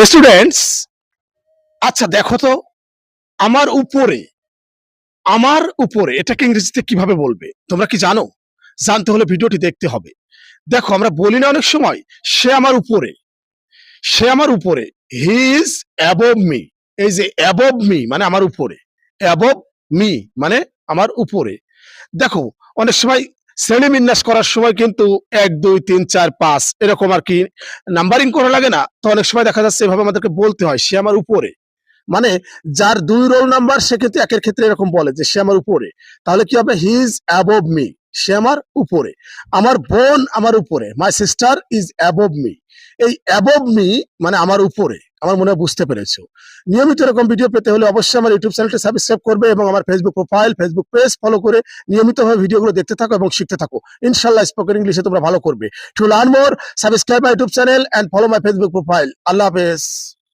Students, আচ্ছা দেখো তো, আমার উপরে আমার উপরে এটাকে ইংরেজিতে কিভাবে বলবে তোমরা কি জানো? জানতে হলে ভিডিওটি দেখতে হবে। দেখো, আমরা বলি না অনেক সময় সে আমার উপরে, সে আমার উপরে, হি ইজ অ্যাবভ মি। এই যে অ্যাবভ মি মানে আমার উপরে, অ্যাবভ মি মানে আমার উপরে। দেখো, অনেক সময় শ্রেণীবিন্যাস করার সময় কিন্তু ১ ২ ৩ ৪ ৫ এরকম আর কি নাম্বারিং করা লাগে না? তো অনেক সময় দেখা যাচ্ছে এভাবে আমাদেরকে বলতে হয় সে আমার উপরে। মানে যার ২ রোল নাম্বার সে কিন্তু একের ক্ষেত্রে এরকম বলে যে সে আমার উপরে। তাহলে কি হবে? হি ইজ অ্যাবভ মি, সে আমার উপরে। আমার বোন আমার উপরে, my sister is above me. এই অ্যাবভ মি মানে আমার উপরে। আমার মনে হয় বুঝতে পেরেছো। নিয়মিত এরকম ভিডিও পেতে হলে অবশ্যই আমার ইউটিউব চ্যানেলটি সাবস্ক্রাইব করবে এবং আমার Facebook profile, Facebook page follow করে নিয়মিতভাবে ভিডিওগুলো দেখতে থাকো এবং শিখতে থাকো। ইনশাআল্লাহ স্পোকেন ইংলিশে তোমরা ভালো করবে। To learn more, subscribe my YouTube channel and follow my Facebook profile. আল্লাহ হাফেজ।